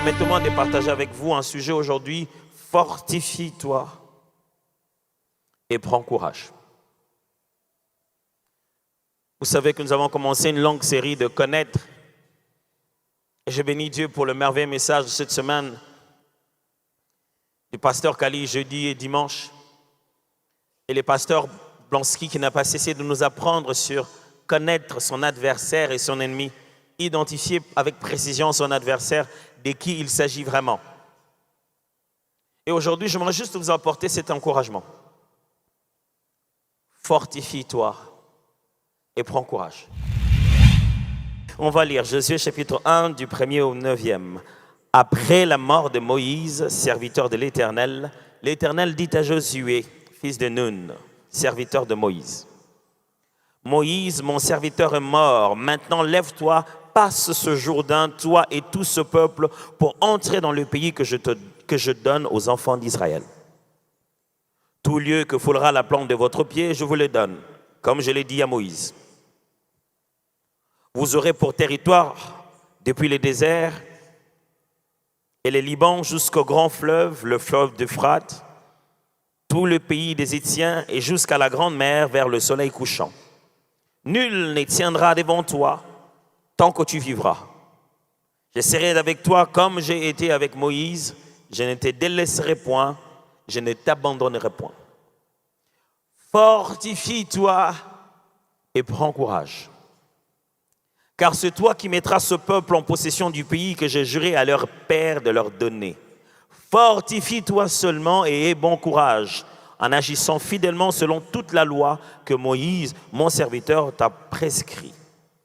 Permettez-moi de partager avec vous un sujet aujourd'hui. Fortifie-toi et prends courage. Vous savez que nous avons commencé une longue série de connaître. Et je bénis Dieu pour le merveilleux message de cette semaine du pasteur Kali jeudi et dimanche. Et le pasteur Blansky qui n'a pas cessé de nous apprendre sur connaître son adversaire et son ennemi. Identifier avec précision son adversaire, de qui il s'agit vraiment. Et aujourd'hui, j'aimerais juste vous apporter cet encouragement. Fortifie-toi et prends courage. On va lire Josué chapitre 1 du 1er au 9e. Après la mort de Moïse, serviteur de l'Éternel, l'Éternel dit à Josué, fils de Nun, serviteur de Moïse. Moïse, mon serviteur est mort. Maintenant, lève-toi, passe ce Jourdain, toi et tout ce peuple, pour entrer dans le pays que je donne aux enfants d'Israël. Tout lieu que foulera la plante de votre pied, je vous le donne, comme je l'ai dit à Moïse. Vous aurez pour territoire, depuis le désert et le Liban jusqu'au grand fleuve, le fleuve d'Euphrate, tout le pays des Hétiens et jusqu'à la grande mer vers le soleil couchant. Nul ne tiendra devant toi tant que tu vivras. Je serai avec toi comme j'ai été avec Moïse. Je ne te délaisserai point, je ne t'abandonnerai point. Fortifie-toi et prends courage. Car c'est toi qui mettras ce peuple en possession du pays que j'ai juré à leur père de leur donner. Fortifie-toi seulement et aie bon courage, en agissant fidèlement selon toute la loi que Moïse, mon serviteur, t'a prescrit.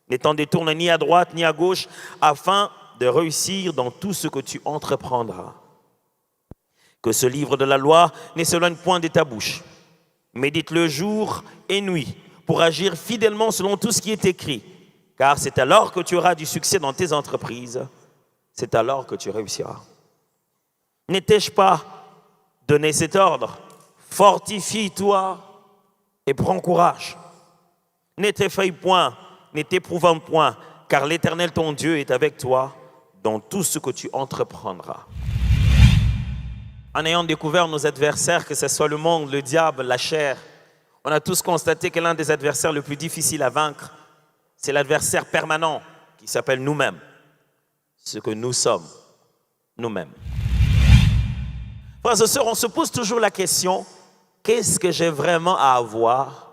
Ne t'en détourne ni à droite ni à gauche, afin de réussir dans tout ce que tu entreprendras. Que ce livre de la loi ne s'éloigne point de ta bouche. Médite-le jour et nuit pour agir fidèlement selon tout ce qui est écrit. Car c'est alors que tu auras du succès dans tes entreprises. C'est alors que tu réussiras. Ne t'ai-je pas donné cet ordre? Fortifie-toi et prends courage. Ne t'effraie point, ne t'éprouvant point, car l'Éternel ton Dieu est avec toi dans tout ce que tu entreprendras. En ayant découvert nos adversaires, que ce soit le monde, le diable, la chair, on a tous constaté que l'un des adversaires les plus difficiles à vaincre, c'est l'adversaire permanent qui s'appelle nous-mêmes, ce que nous sommes, nous-mêmes. Frères et sœurs, on se pose toujours la question, qu'est-ce que j'ai vraiment à avoir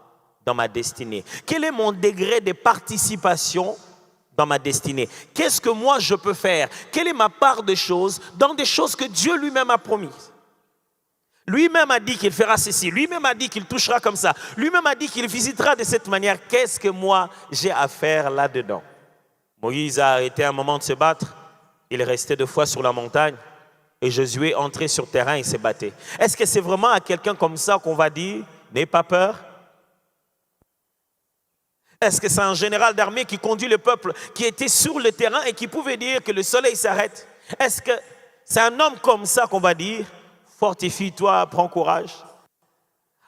dans ma destinée? Quel est mon degré de participation dans ma destinée? Qu'est-ce que moi je peux faire? Quelle est ma part de choses dans des choses que Dieu lui-même a promises? Lui-même a dit qu'il fera ceci, lui-même a dit qu'il touchera comme ça, lui-même a dit qu'il visitera de cette manière. Qu'est-ce que moi j'ai à faire là-dedans? Moïse a arrêté un moment de se battre, il restait 2 fois sur la montagne et Josué entrait sur le terrain et se battait. Est-ce que c'est vraiment à quelqu'un comme ça qu'on va dire, n'aie pas peur? Est-ce que c'est un général d'armée qui conduit le peuple, qui était sur le terrain et qui pouvait dire que le soleil s'arrête? Est-ce que c'est un homme comme ça qu'on va dire, fortifie-toi, prends courage?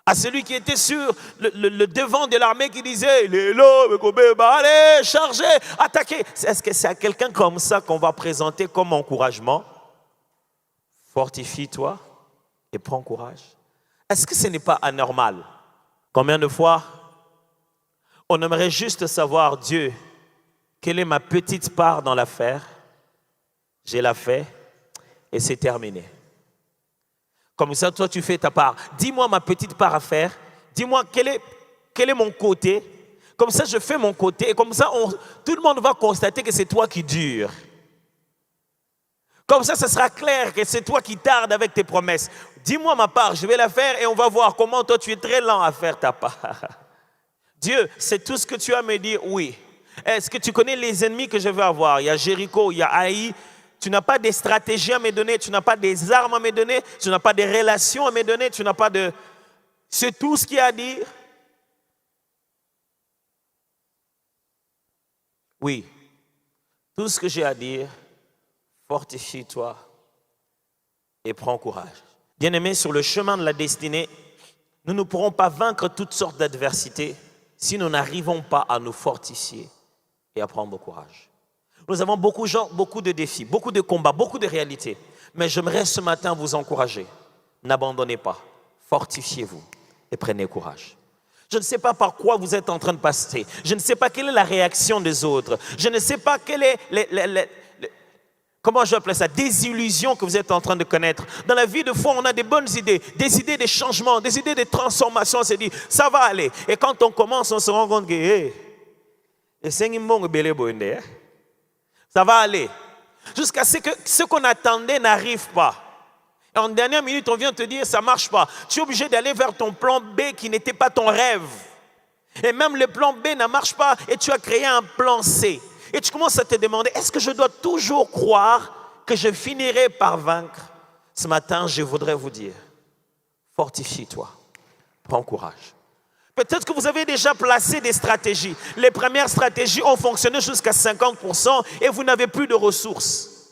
À celui qui était sur le devant de l'armée qui disait, allez, chargez, attaquez. Est-ce que c'est à quelqu'un comme ça qu'on va présenter comme encouragement? Fortifie-toi et prends courage. Est-ce que ce n'est pas anormal? Combien de fois on aimerait juste savoir, Dieu, quelle est ma petite part dans l'affaire? J'ai la fait et c'est terminé. Comme ça, toi, tu fais ta part. Dis-moi ma petite part à faire. Dis-moi quel est mon côté. Comme ça, je fais mon côté. Et comme ça, tout le monde va constater que c'est toi qui dures. Comme ça, ce sera clair que c'est toi qui tardes avec tes promesses. Dis-moi ma part, je vais la faire et on va voir comment toi, tu es très lent à faire ta part. Dieu, c'est tout ce que tu as à me dire? Oui. Est-ce que tu connais les ennemis que je vais avoir? Il y a Jéricho, il y a Haï. Tu n'as pas des stratégies à me donner, tu n'as pas des armes à me donner, tu n'as pas des relations à me donner, tu n'as pas de... C'est tout ce qu'il y a à dire? Oui. Tout ce que j'ai à dire, fortifie-toi et prends courage. Bien-aimés, sur le chemin de la destinée, nous ne pourrons pas vaincre toutes sortes d'adversités si nous n'arrivons pas à nous fortifier et à prendre courage. Nous avons beaucoup de défis, beaucoup de combats, beaucoup de réalités. Mais j'aimerais ce matin vous encourager. N'abandonnez pas. Fortifiez-vous et prenez courage. Je ne sais pas par quoi vous êtes en train de passer. Je ne sais pas quelle est la réaction des autres. Je ne sais pas quelle est comment je vais appeler ça, des illusions que vous êtes en train de connaître. Dans la vie de foi, on a des bonnes idées, des idées de changement, des idées de transformation. On se dit, ça va aller. Et quand on commence, on se rend compte que ça va aller. Jusqu'à ce que ce qu'on attendait n'arrive pas. Et en dernière minute, on vient te dire, ça ne marche pas. Tu es obligé d'aller vers ton plan B qui n'était pas ton rêve. Et même le plan B ne marche pas et tu as créé un plan C. Et tu commences à te demander, est-ce que je dois toujours croire que je finirai par vaincre? Ce matin, je voudrais vous dire, fortifie-toi, prends courage. Peut-être que vous avez déjà placé des stratégies. Les premières stratégies ont fonctionné jusqu'à 50% et vous n'avez plus de ressources.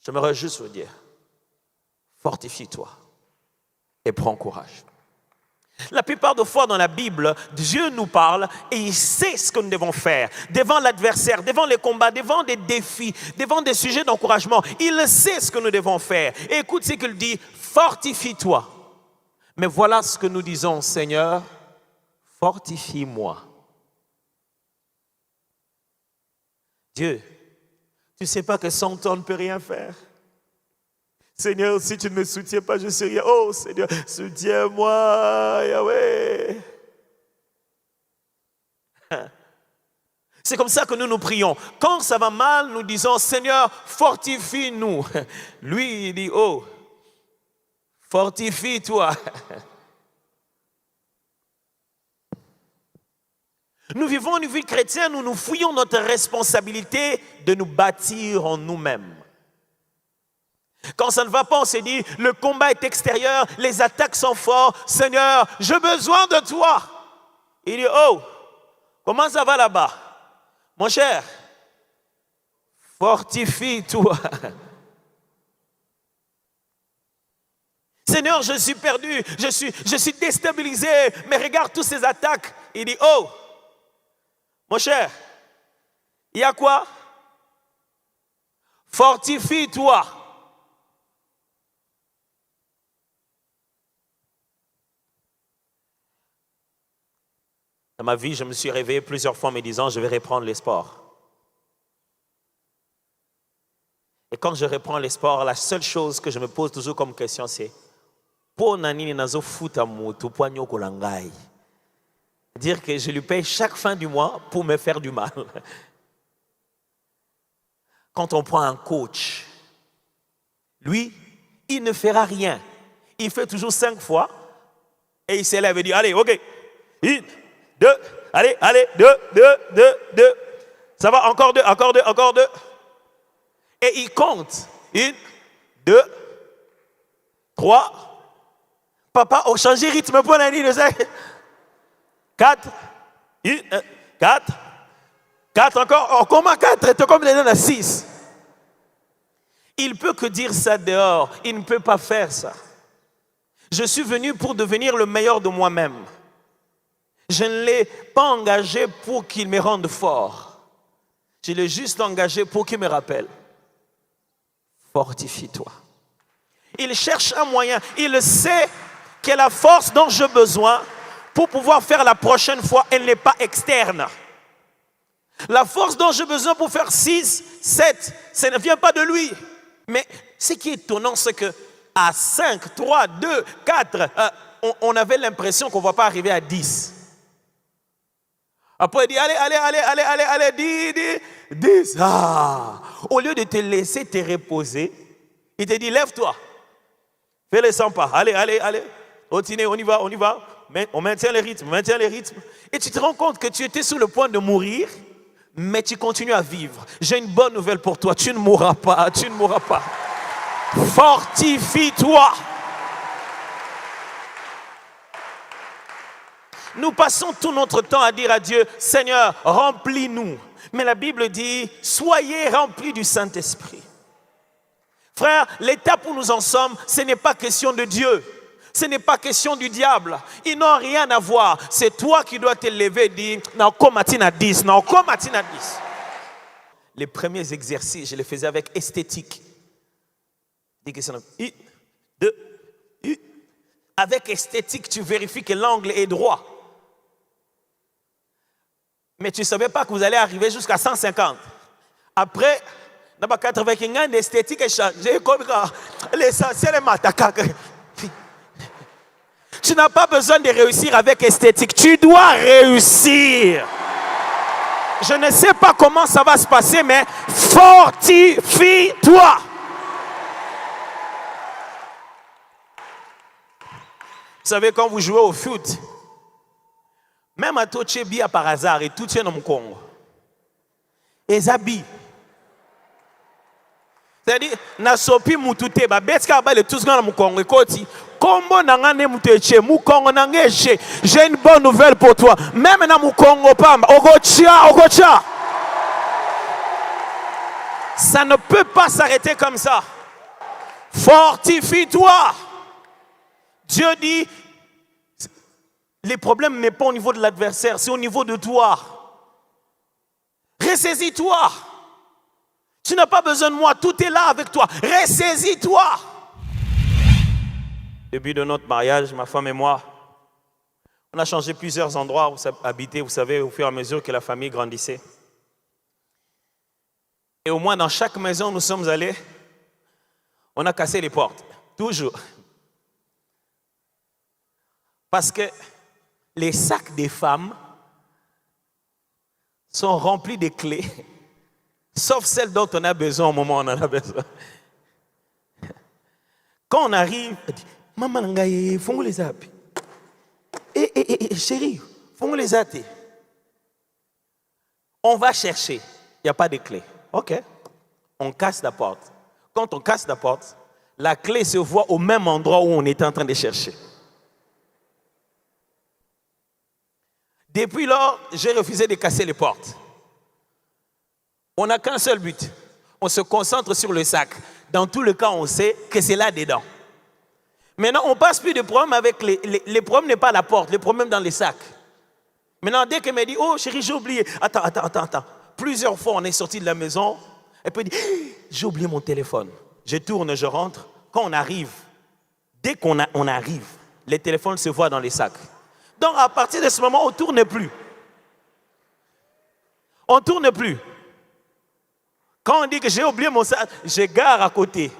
J'aimerais juste vous dire, fortifie-toi et prends courage. La plupart des fois dans la Bible, Dieu nous parle et il sait ce que nous devons faire. Devant l'adversaire, devant les combats, devant des défis, devant des sujets d'encouragement, il sait ce que nous devons faire. Et écoute ce qu'il dit, fortifie-toi. Mais voilà ce que nous disons, Seigneur, fortifie-moi. Dieu, tu ne sais pas que sans toi on ne peut rien faire. Seigneur, si tu ne me soutiens pas, je ne sais rien. Oh Seigneur, soutiens-moi, Yahweh. C'est comme ça que nous nous prions. Quand ça va mal, nous disons, Seigneur, fortifie-nous. Lui, il dit, oh, fortifie-toi. Nous vivons une vie chrétienne où nous fouillons notre responsabilité de nous bâtir en nous-mêmes. Quand ça ne va pas, on se dit, le combat est extérieur, les attaques sont fortes. Seigneur, j'ai besoin de toi. Il dit, oh, comment ça va là-bas? Mon cher, fortifie-toi. Seigneur, je suis perdu, je suis déstabilisé, mais regarde toutes ces attaques. Il dit, oh, mon cher, il y a quoi? Fortifie-toi. Dans ma vie, je me suis réveillé plusieurs fois en me disant, je vais reprendre les sports. Et quand je reprends les sports, la seule chose que je me pose toujours comme question, c'est dire que je lui paye chaque fin du mois pour me faire du mal. Quand on prend un coach, lui, il ne fera rien. Il fait toujours 5 fois et il s'élève et dit, allez, ok, 1, 2, allez, 2. Ça va, encore 2. Et il compte. 1, 2, 3. Papa, on change de rythme pour l'année de 4. 4 encore. On commence 4. Tu comme les à 6. Il peut que dire ça dehors. Il ne peut pas faire ça. Je suis venu pour devenir le meilleur de moi-même. Je ne l'ai pas engagé pour qu'il me rende fort. Je l'ai juste engagé pour qu'il me rappelle. Fortifie-toi. Il cherche un moyen. Il sait que la force dont j'ai besoin pour pouvoir faire la prochaine fois, elle n'est pas externe. La force dont j'ai besoin pour faire 6, 7, ça ne vient pas de lui. Mais ce qui est étonnant, c'est que à 5, 3, 2, 4, on avait l'impression qu'on ne va pas arriver à 10. Après, il dit, allez, 10. Ah. Au lieu de te laisser te reposer, il te dit, lève-toi. Fais les 100 pas. Allez. Continuez, on y va. On maintient les rythmes. Et tu te rends compte que tu étais sur le point de mourir, mais tu continues à vivre. J'ai une bonne nouvelle pour toi. Tu ne mourras pas. Fortifie-toi. Nous passons tout notre temps à dire à Dieu, Seigneur, remplis-nous. Mais la Bible dit, soyez remplis du Saint-Esprit. Frère, l'étape où nous en sommes, ce n'est pas question de Dieu. Ce n'est pas question du diable. Ils n'ont rien à voir. C'est toi qui dois te lever et dire, les premiers exercices, je les faisais avec esthétique. Avec esthétique, tu vérifies que l'angle est droit. Mais tu ne savais pas que vous allez arriver jusqu'à 150. Après, dans 80 ans, l'esthétique est changée. L'essentiel est mataka. Tu n'as pas besoin de réussir avec esthétique. Tu dois réussir. Je ne sais pas comment ça va se passer, mais fortifie-toi. Vous savez, quand vous jouez au foot, même à Tochebia par hasard, et tout tient dans mon Congo. Et Zabi. C'est-à-dire, Nasopi Moutouté, Betka Bale, tout ce dans mon Congo, et Koti, Combo Nangane Mouteche, Moukongo Nangeche, j'ai une bonne nouvelle pour toi. Même dans mon Congo, Pamba, Ogocha. Ça ne peut pas s'arrêter comme ça. Fortifie-toi. Dieu dit, les problèmes n'est pas au niveau de l'adversaire, c'est au niveau de toi. Ressaisis-toi. Tu n'as pas besoin de moi, tout est là avec toi. Ressaisis-toi. Début de notre mariage, ma femme et moi, on a changé plusieurs endroits où habiter, vous savez, au fur et à mesure que la famille grandissait. Et au moins dans chaque maison où nous sommes allés, on a cassé les portes. Toujours. Parce que les sacs des femmes sont remplis de clés, sauf celles dont on a besoin au moment où on en a besoin. Quand on arrive, on dit, maman, fongou les appuis. Chérie, fongou les appuis. On va chercher, il n'y a pas de clé. Ok, on casse la porte. Quand on casse la porte, la clé se voit au même endroit où on était en train de chercher. Depuis lors, j'ai refusé de casser les portes. On n'a qu'un seul but. On se concentre sur le sac. Dans tout le cas, on sait que c'est là-dedans. Maintenant, on ne passe plus de problème avec les problèmes n'est pas la porte, les problèmes dans les sacs. Maintenant, dès qu'elle me dit, oh chérie, j'ai oublié. Attends. Plusieurs fois, on est sorti de la maison. Elle peut dire, j'ai oublié mon téléphone. Je tourne, je rentre. Quand on arrive, dès qu'on arrive, les téléphones se voient dans les sacs. Donc, à partir de ce moment, on ne tourne plus. On ne tourne plus. Quand on dit que j'ai oublié mon sac, je gare à côté.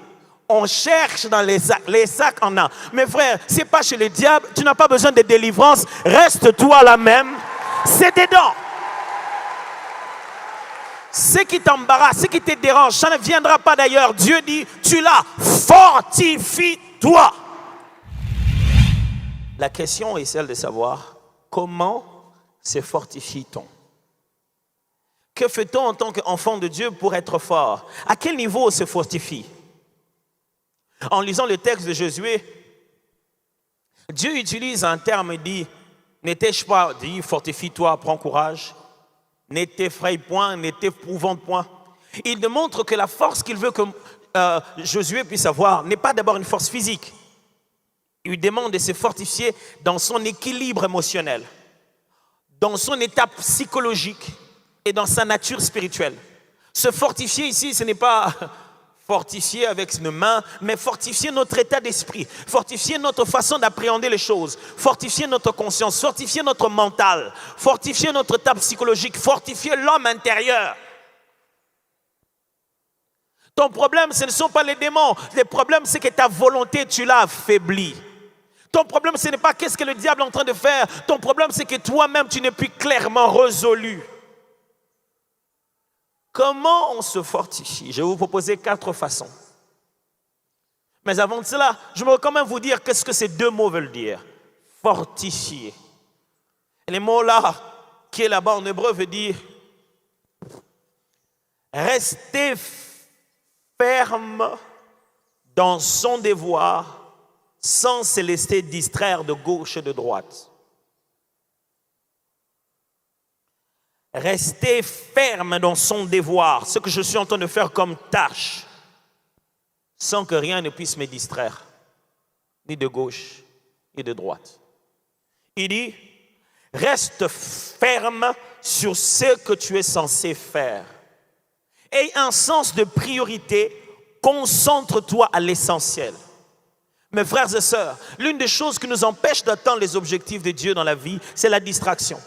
On cherche dans les sacs. Les sacs en a. Mes frères, ce n'est pas chez le diable. Tu n'as pas besoin de délivrance. Reste-toi là même. C'est dedans. Ce qui t'embarrasse, ce qui te dérange, ça ne viendra pas d'ailleurs. Dieu dit, tu l'as. Fortifie-toi. La question est celle de savoir comment se fortifie-t-on? Que fait-on en tant qu'enfant de Dieu pour être fort? À quel niveau on se fortifie? En lisant le texte de Josué, Dieu utilise un terme et dit, n'étais-je pas dit, fortifie-toi, prends courage, ne t'effraie point, ne t'épouvante point. Il démontre que la force qu'il veut que Josué puisse avoir n'est pas d'abord une force physique. Il lui demande de se fortifier dans son équilibre émotionnel, dans son état psychologique et dans sa nature spirituelle. Se fortifier ici, ce n'est pas fortifier avec une main, mais fortifier notre état d'esprit, fortifier notre façon d'appréhender les choses, fortifier notre conscience, fortifier notre mental, fortifier notre état psychologique, fortifier l'homme intérieur. Ton problème, ce ne sont pas les démons. Le problème, c'est que ta volonté, tu l'as affaiblie. Ton problème, ce n'est pas qu'est-ce que le diable est en train de faire. Ton problème, c'est que toi-même, tu n'es plus clairement résolu. Comment on se fortifie? Je vais vous proposer 4 façons. Mais avant de cela, je veux quand même vous dire qu'est-ce que ces 2 mots veulent dire. Fortifier. Et les mots là, qui est là-bas en hébreu, veut dire rester ferme dans son devoir sans se laisser distraire de gauche et de droite. Rester ferme dans son devoir, ce que je suis en train de faire comme tâche, sans que rien ne puisse me distraire, ni de gauche, ni de droite. Il dit, reste ferme sur ce que tu es censé faire. Aie un sens de priorité. Concentre-toi à l'essentiel. Mes frères et sœurs, l'une des choses qui nous empêche d'atteindre les objectifs de Dieu dans la vie, c'est la distraction.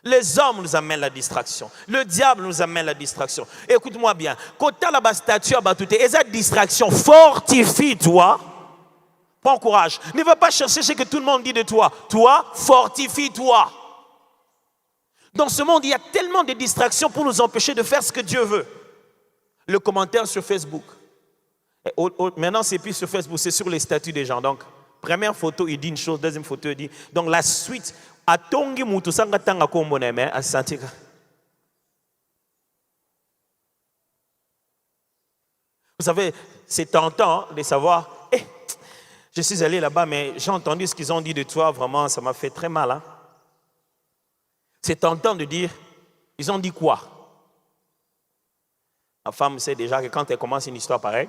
Les hommes nous amènent la distraction. Le diable nous amène la distraction. Écoute-moi bien. Quand tu as la statue à batouté, et cette distraction, fortifie-toi. Prends courage. Ne va pas chercher ce que tout le monde dit de toi. Toi, fortifie-toi. Dans ce monde, il y a tellement de distractions pour nous empêcher de faire ce que Dieu veut. Le commentaire sur Facebook. Maintenant, c'est plus sur Facebook, c'est sur les statuts des gens. Donc, première photo, il dit une chose, deuxième photo, il dit. Donc, la suite, vous savez, c'est tentant de savoir, je suis allé là-bas, mais j'ai entendu ce qu'ils ont dit de toi, vraiment, ça m'a fait très mal. Hein? C'est tentant de dire, ils ont dit quoi? Ma femme sait déjà que quand elle commence une histoire pareille,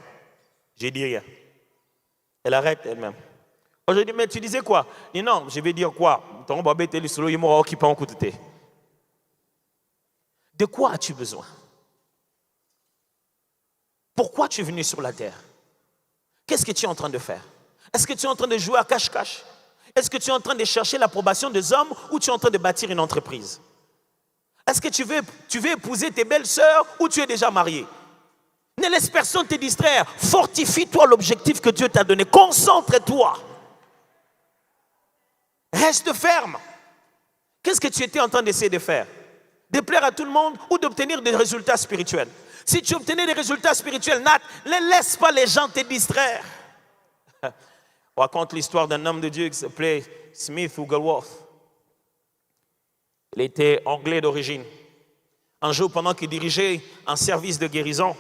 je dis rien. Elle arrête elle-même. Je dis, mais tu disais quoi? Je dis, non, je vais dire quoi? De quoi as-tu besoin? Pourquoi tu es venu sur la terre? Qu'est-ce que tu es en train de faire? Est-ce que tu es en train de jouer à cache-cache? Est-ce que tu es en train de chercher l'approbation des hommes ou tu es en train de bâtir une entreprise? Est-ce que tu veux épouser tes belles-sœurs ou tu es déjà marié? Ne laisse personne te distraire. Fortifie-toi l'objectif que Dieu t'a donné. Concentre-toi. Reste ferme. Qu'est-ce que tu étais en train d'essayer de faire? De plaire à tout le monde ou d'obtenir des résultats spirituels? Si tu obtenais des résultats spirituels, Nat, ne laisse pas les gens te distraire. On raconte l'histoire d'un homme de Dieu qui s'appelait Smith Wigglesworth. Il était anglais d'origine. Un jour, pendant qu'il dirigeait un service de guérison,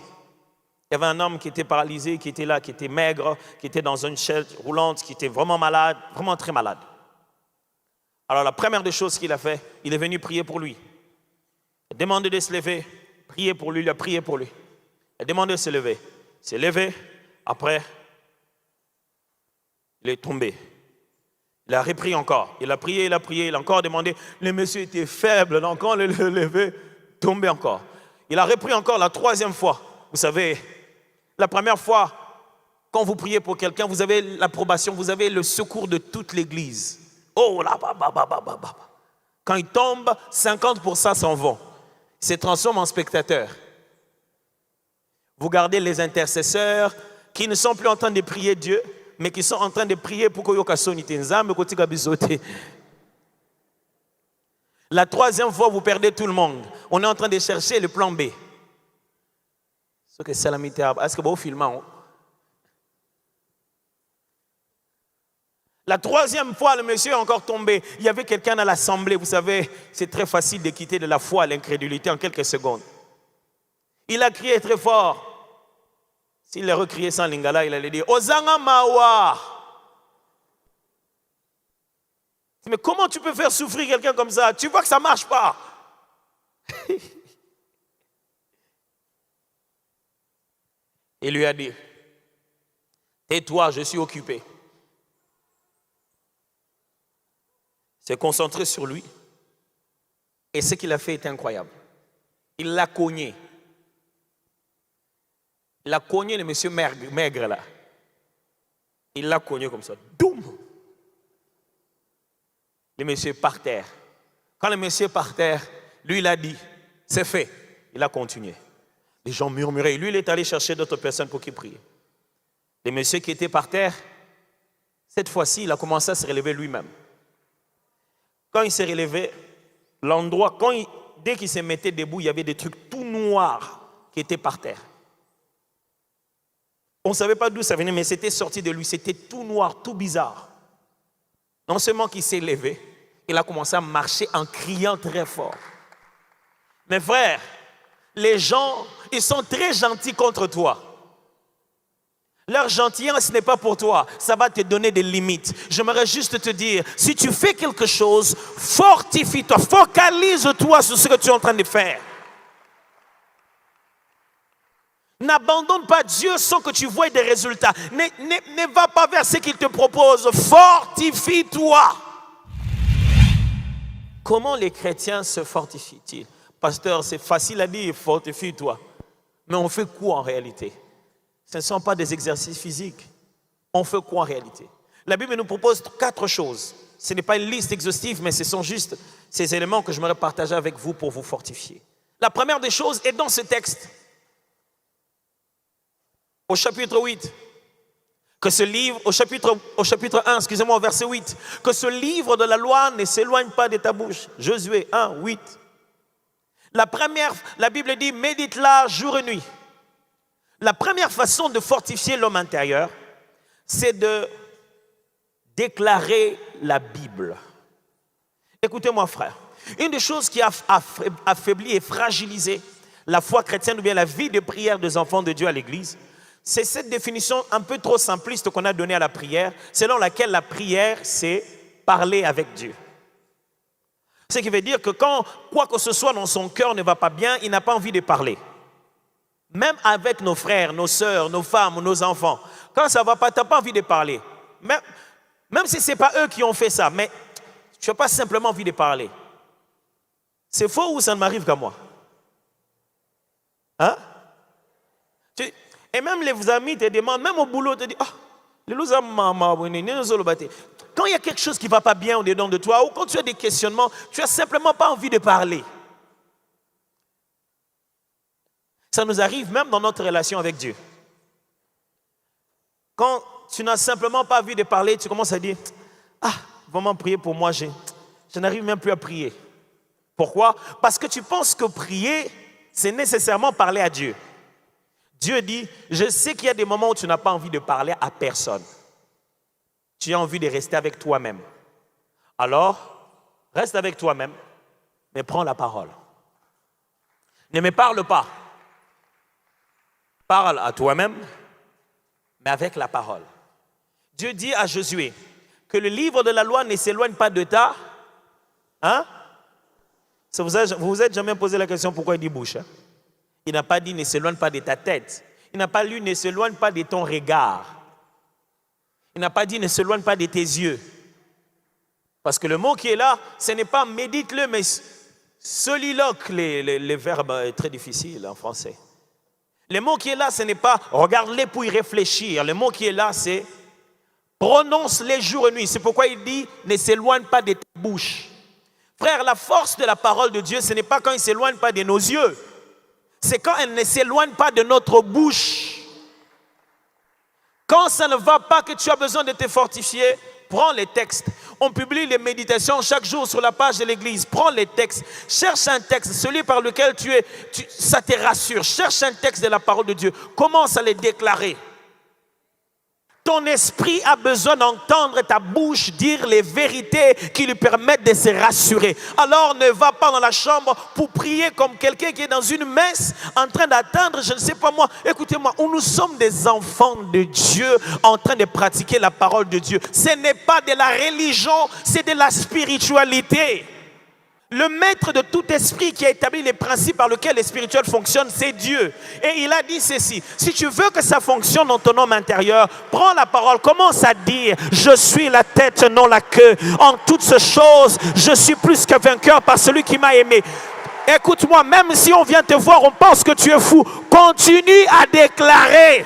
il y avait un homme qui était paralysé, qui était là, qui était maigre, qui était dans une chaise roulante, qui était vraiment malade, vraiment très malade. Alors la première des choses qu'il a fait, il est venu prier pour lui. Il a demandé de se lever, prier pour lui, il a prié pour lui. Il a demandé de se lever. Il s'est levé, après, il est tombé. Il a repris encore. Il a prié, il a encore demandé. Le monsieur était faible, donc quand il est levé, tombé encore. Il a repris encore la troisième fois. Vous savez, la première fois, quand vous priez pour quelqu'un, vous avez l'approbation, vous avez le secours de toute l'église. Oh là, quand il tombe, 50% s'en vont. Il se transforme en spectateurs. Vous gardez les intercesseurs qui ne sont plus en train de prier Dieu, mais qui sont en train de prier pour que la troisième fois, vous perdez tout le monde. On est en train de chercher le plan B. Est-ce que vous filmez? La troisième fois, le monsieur est encore tombé. Il y avait quelqu'un dans l'assemblée. Vous savez, c'est très facile de quitter de la foi à l'incrédulité en quelques secondes. Il a crié très fort. S'il a recrié sans lingala, il allait dire Ozanga Mawa. Mais comment tu peux faire souffrir quelqu'un comme ça? Tu vois que ça ne marche pas. Il lui a dit tais-toi, je suis occupé. Il s'est concentré sur lui. Et ce qu'il a fait est incroyable. Il l'a cogné. Il a cogné le monsieur maigre là. Il l'a cogné comme ça. Doum! Le monsieur est par terre. Quand le monsieur est par terre, lui il a dit, c'est fait. Il a continué. Les gens murmuraient. Lui il est allé chercher d'autres personnes pour qu'il prie. Le monsieur qui était par terre, cette fois-ci il a commencé à se relever lui-même. Quand il s'est relevé, l'endroit, dès qu'il se mettait debout, il y avait des trucs tout noirs qui étaient par terre. On ne savait pas d'où ça venait, mais c'était sorti de lui. C'était tout noir, tout bizarre. Non seulement qu'il s'est levé, il a commencé à marcher en criant très fort. Mes frères, les gens, ils sont très gentils contre toi. Leur gentillesse n'est pas pour toi. Ça va te donner des limites. J'aimerais juste te dire, si tu fais quelque chose, fortifie-toi, focalise-toi sur ce que tu es en train de faire. N'abandonne pas Dieu sans que tu voies des résultats. Ne va pas vers ce qu'il te propose. Fortifie-toi. Comment les chrétiens se fortifient-ils? Pasteur, c'est facile à dire, fortifie-toi. Mais on fait quoi en réalité? Ce ne sont pas des exercices physiques. On fait quoi en réalité? La Bible nous propose 4 choses. Ce n'est pas une liste exhaustive, mais ce sont juste ces éléments que je voudrais partager avec vous pour vous fortifier. La première des choses est dans ce texte, au chapitre 8, que ce livre, au chapitre 1, excusez-moi, au verset 8, que ce livre de la loi ne s'éloigne pas de ta bouche. Josué 1, 8. La Bible dit, médite-la jour et nuit. La première façon de fortifier l'homme intérieur, c'est de déclarer la Bible. Écoutez-moi, frère. Une des choses qui a affaibli et fragilisé la foi chrétienne ou bien la vie de prière des enfants de Dieu à l'église, c'est cette définition un peu trop simpliste qu'on a donnée à la prière, selon laquelle la prière, c'est parler avec Dieu. Ce qui veut dire que quand quoi que ce soit dans son cœur ne va pas bien, il n'a pas envie de parler. Même avec nos frères, nos sœurs, nos femmes, nos enfants, quand ça ne va pas, tu n'as pas envie de parler. Même si ce n'est pas eux qui ont fait ça, mais tu n'as pas simplement envie de parler. C'est faux ou ça ne m'arrive qu'à moi? Hein? Et même les amis te demandent, même au boulot, te disent, quand il y a quelque chose qui ne va pas bien au-dedans de toi, ou quand tu as des questionnements, tu n'as simplement pas envie de parler. Ça nous arrive même dans notre relation avec Dieu. Quand tu n'as simplement pas envie de parler, tu commences à dire, vraiment prier pour moi, je n'arrive même plus à prier. Pourquoi? Parce que tu penses que prier, c'est nécessairement parler à Dieu. Dieu dit, je sais qu'il y a des moments où tu n'as pas envie de parler à personne. Tu as envie de rester avec toi-même. Alors, reste avec toi-même, mais prends la parole. Ne me parle pas. Parle à toi-même, mais avec la parole. Dieu dit à Josué que le livre de la loi ne s'éloigne pas de ta... Hein? Vous vous êtes jamais posé la question pourquoi il dit bouche? Hein? Il n'a pas dit ne s'éloigne pas de ta tête. Il n'a pas dit ne s'éloigne pas de ton regard. Il n'a pas dit ne s'éloigne pas de tes yeux. Parce que le mot qui est là, ce n'est pas médite-le, mais soliloque. Les verbes est très difficile en français. Le mot qui est là, ce n'est pas regarde-les pour y réfléchir. Le mot qui est là, c'est prononce-les jour et nuit. C'est pourquoi il dit ne s'éloigne pas de ta bouche. Frère, la force de la parole de Dieu, ce n'est pas quand il ne s'éloigne pas de nos yeux. C'est quand elle ne s'éloigne pas de notre bouche. Quand ça ne va pas, que tu as besoin de te fortifier, prends les textes. On publie les méditations chaque jour sur la page de l'église. Prends les textes. Cherche un texte, celui par lequel ça te rassure. Cherche un texte de la parole de Dieu. Commence à les déclarer. Ton esprit a besoin d'entendre ta bouche dire les vérités qui lui permettent de se rassurer. Alors ne va pas dans la chambre pour prier comme quelqu'un qui est dans une messe en train d'attendre, je ne sais pas moi. Écoutez-moi, nous sommes des enfants de Dieu en train de pratiquer la parole de Dieu. Ce n'est pas de la religion, c'est de la spiritualité. Le maître de tout esprit qui a établi les principes par lesquels les spirituels fonctionnent, c'est Dieu. Et il a dit ceci, si tu veux que ça fonctionne dans ton homme intérieur, prends la parole, commence à dire, je suis la tête, non la queue. En toutes ces choses, je suis plus que vainqueur par celui qui m'a aimé. Écoute-moi, même si on vient te voir, on pense que tu es fou. Continue à déclarer.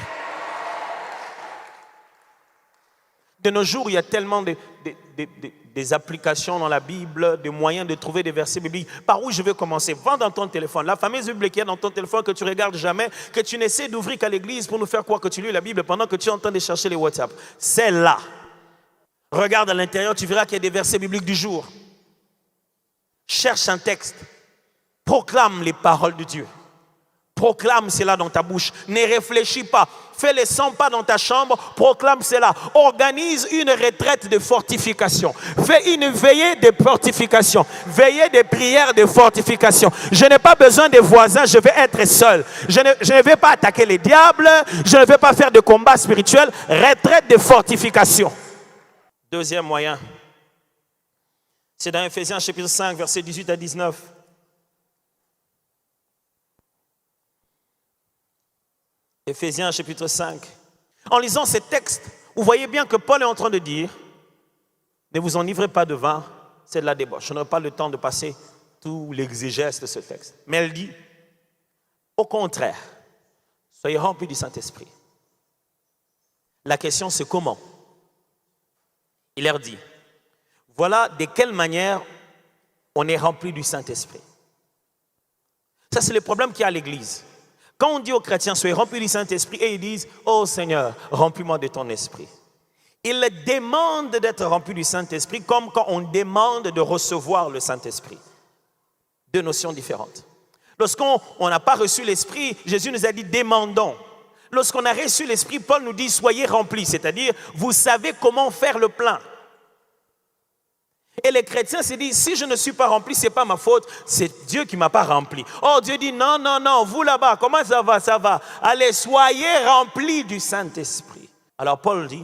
De nos jours, il y a tellement des applications dans la Bible, des moyens de trouver des versets bibliques. Par où je vais commencer? Va dans ton téléphone. La fameuse Bible qui est dans ton téléphone que tu regardes jamais, que tu n'essaies d'ouvrir qu'à l'église pour nous faire croire que tu lis la Bible pendant que tu es en train de chercher les WhatsApp. C'est là. Regarde à l'intérieur, tu verras qu'il y a des versets bibliques du jour. Cherche un texte. Proclame les paroles de Dieu. Proclame cela dans ta bouche. Ne réfléchis pas. Fais les 100 pas dans ta chambre. Proclame cela. Organise une retraite de fortification. Fais une veillée de fortification. Veillée de prière de fortification. Je n'ai pas besoin des voisins. Je vais être seul. Je ne vais pas attaquer les diables. Je ne vais pas faire de combat spirituel. Retraite de fortification. Deuxième moyen. C'est dans Ephésiens chapitre 5, versets 18 à 19. Ephésiens chapitre 5. En lisant ces textes, vous voyez bien que Paul est en train de dire, ne vous enivrez pas de vin, c'est de la débauche. Je n'aurai pas le temps de passer tout l'exégèse de ce texte. Mais elle dit, au contraire, Soyez remplis du Saint-Esprit. La question, c'est comment? Il leur dit, voilà de quelle manière on est rempli du Saint-Esprit. Ça, c'est le problème qu'il y a à l'Église. Quand on dit aux chrétiens, soyez remplis du Saint-Esprit, et ils disent, oh Seigneur, remplis-moi de ton esprit. Ils demandent d'être remplis du Saint-Esprit comme quand on demande de recevoir le Saint-Esprit. Deux notions différentes. Lorsqu'on n'a pas reçu l'Esprit, Jésus nous a dit, demandons. Lorsqu'on a reçu l'Esprit, Paul nous dit, soyez remplis, c'est-à-dire, vous savez comment faire le plein. Et les chrétiens se disent, si je ne suis pas rempli, ce n'est pas ma faute, c'est Dieu qui ne m'a pas rempli. Oh, Dieu dit, non, non, non, vous là-bas, comment ça va, ça va. Allez, soyez remplis du Saint-Esprit. Alors Paul dit,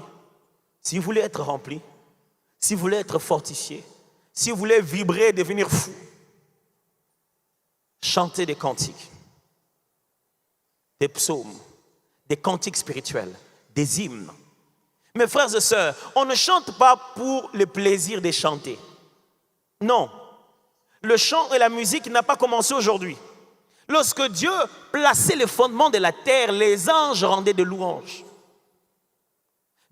si vous voulez être rempli, si vous voulez être fortifié, si vous voulez vibrer, devenir fou, chantez des cantiques, des psaumes, des cantiques spirituels, des hymnes. Mes frères et sœurs, on ne chante pas pour le plaisir de chanter. Non. Le chant et la musique n'ont pas commencé aujourd'hui. Lorsque Dieu plaçait les fondements de la terre, les anges rendaient des louanges.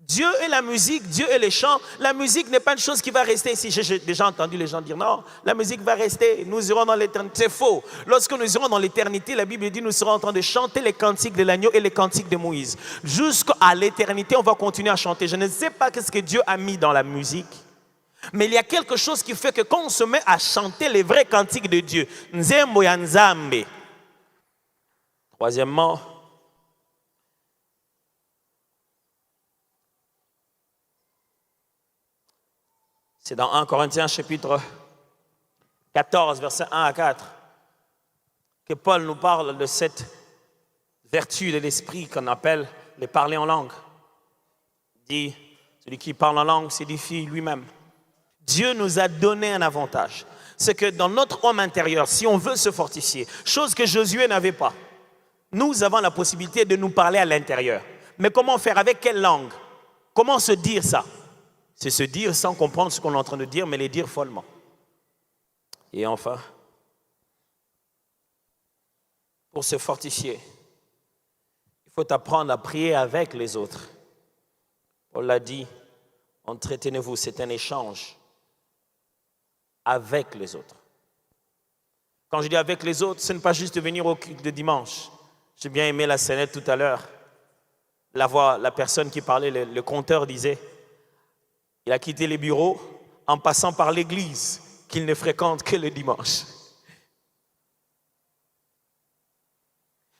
Dieu et la musique, Dieu et les chants, la musique n'est pas une chose qui va rester ici. J'ai déjà entendu les gens dire non, la musique va rester, nous irons dans l'éternité. C'est faux. Lorsque nous irons dans l'éternité, la Bible dit nous serons en train de chanter les cantiques de l'agneau et les cantiques de Moïse. Jusqu'à l'éternité, on va continuer à chanter. Je ne sais pas ce que Dieu a mis dans la musique, mais il y a quelque chose qui fait que quand on se met à chanter les vrais cantiques de Dieu, Nzembo ya Nzambe. Troisièmement, c'est dans 1 Corinthiens chapitre 14, versets 1 à 4, que Paul nous parle de cette vertu de l'esprit qu'on appelle le parler en langue. Il dit, celui qui parle en langue s'édifie lui-même. Dieu nous a donné un avantage. C'est que dans notre homme intérieur, si on veut se fortifier, chose que Josué n'avait pas, nous avons la possibilité de nous parler à l'intérieur. Mais comment faire? Avec quelle langue? Comment se dire ça? C'est se dire sans comprendre ce qu'on est en train de dire, mais les dire follement. Et enfin, pour se fortifier, il faut apprendre à prier avec les autres. On l'a dit, entretenez-vous, c'est un échange avec les autres. Quand je dis avec les autres, ce n'est pas juste de venir au culte de dimanche. J'ai bien aimé la scénette tout à l'heure. La personne qui parlait, le conteur disait, il a quitté les bureaux en passant par l'église qu'il ne fréquente que le dimanche.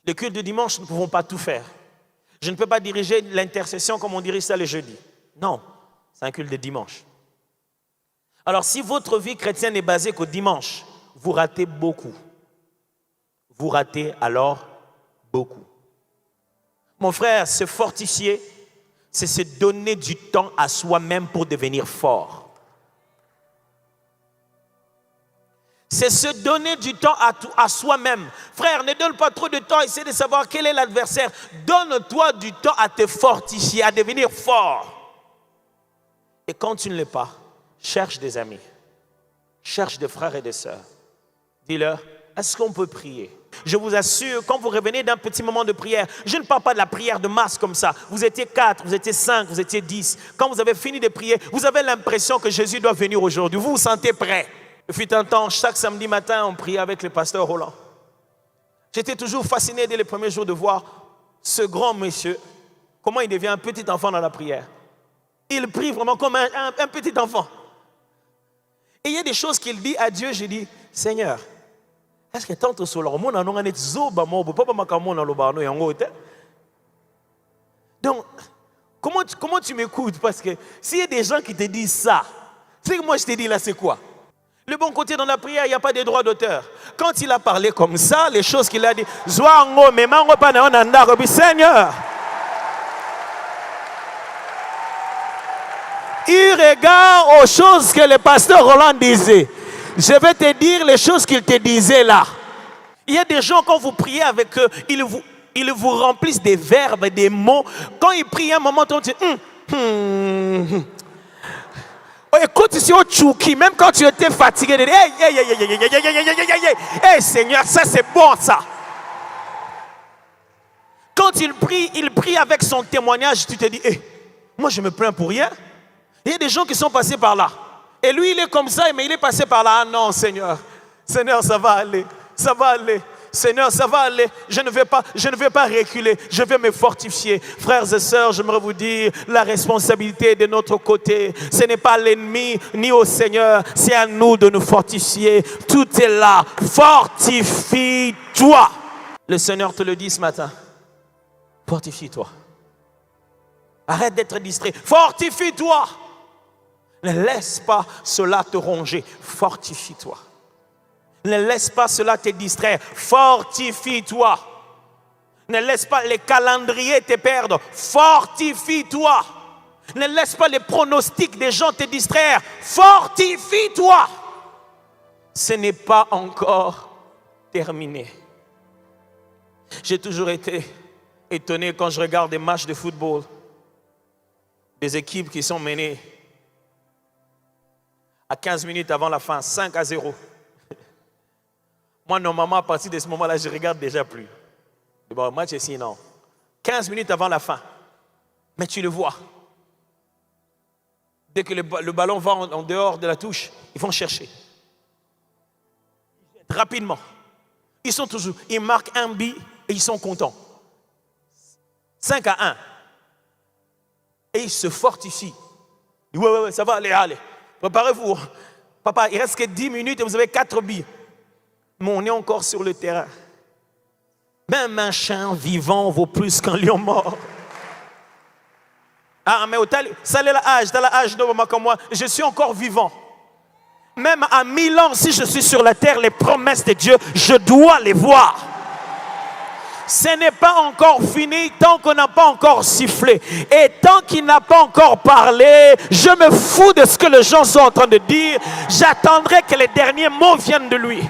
Le culte de dimanche, nous ne pouvons pas tout faire. Je ne peux pas diriger l'intercession comme on dirige ça le jeudi. Non, c'est un culte de dimanche. Alors si votre vie chrétienne n'est basée qu'au dimanche, vous ratez beaucoup. Vous ratez alors beaucoup. Mon frère, se fortifier, c'est se donner du temps à soi-même pour devenir fort. C'est se donner du temps à soi-même. Frère, ne donne pas trop de temps à essayer de savoir quel est l'adversaire. Donne-toi du temps à te fortifier, à devenir fort. Et quand tu ne l'es pas, cherche des amis. Cherche des frères et des sœurs. Dis-leur, est-ce qu'on peut prier? Je vous assure, quand vous revenez d'un petit moment de prière, je ne parle pas de la prière de masse comme ça. Vous étiez 4, vous étiez 5, vous étiez 10. Quand vous avez fini de prier, vous avez l'impression que Jésus doit venir aujourd'hui. Vous vous sentez prêt. Il fut un temps, chaque samedi matin, on priait avec le pasteur Roland. J'étais toujours fasciné dès les premiers jours de voir ce grand monsieur, comment il devient un petit enfant dans la prière. Il prie vraiment comme un petit enfant. Et il y a des choses qu'il dit à Dieu, je dis, Seigneur, est-ce que tant sur leur monde on a net zoba mo papa makamona lo bano yango te. Donc comment tu m'écoutes, parce que s'il y a des gens qui te disent ça, c'est que moi je te dis là c'est quoi? Le bon côté dans la prière, il n'y a pas de droit d'auteur. Quand il a parlé comme ça, les choses qu'il a dit, Zwango me mango pa na onanda ko bi Seigneur. Il regarde aux choses que le pasteur Roland disait. Je vais te dire les choses qu'il te disait là. Il y a des gens, quand vous priez avec eux, ils vous remplissent des verbes, des mots. Quand ils prient un moment, on dit écoute, si on chouki, même quand tu étais fatigué, hey Seigneur, ça c'est bon ça. Quand quand il prie avec son témoignage, tu te dis, moi je me plains pour rien. Il y a des gens qui sont passés par là. Et lui, il est comme ça, mais il est passé par là. Ah non, Seigneur, ça va aller, Seigneur, ça va aller. Je ne vais pas reculer. Je vais me fortifier. Frères et sœurs, j'aimerais vous dire, la responsabilité est de notre côté. Ce n'est pas l'ennemi ni au Seigneur. C'est à nous de nous fortifier. Tout est là. Fortifie-toi. Le Seigneur te le dit ce matin. Fortifie-toi. Arrête d'être distrait. Fortifie-toi. Ne laisse pas cela te ronger. Fortifie-toi. Ne laisse pas cela te distraire. Fortifie-toi. Ne laisse pas les calendriers te perdre. Fortifie-toi. Ne laisse pas les pronostics des gens te distraire. Fortifie-toi. Ce n'est pas encore terminé. J'ai toujours été étonné quand je regarde des matchs de football. Des équipes qui sont menées à 15 minutes avant la fin, 5-0. Moi, normalement, à partir de ce moment-là, je ne regarde déjà plus. Bon, le match est sinon. 15 minutes avant la fin. Mais tu le vois. Dès que le ballon va en dehors de la touche, ils vont chercher. Rapidement. Ils marquent un but et ils sont contents. 5-1. Et ils se fortifient. Ouais, ça va, allez. Préparez-vous. Papa, il reste que 10 minutes et vous avez 4 buts. Mais on est encore sur le terrain. Même un chien vivant vaut plus qu'un lion mort. Ah, mais ça est l'âge de maman comme moi. Je suis encore vivant. Même à 1000 ans, si je suis sur la terre, les promesses de Dieu, je dois les voir. Ce n'est pas encore fini tant qu'on n'a pas encore sifflé. Et tant qu'il n'a pas encore parlé, je me fous de ce que les gens sont en train de dire. J'attendrai que les derniers mots viennent de lui.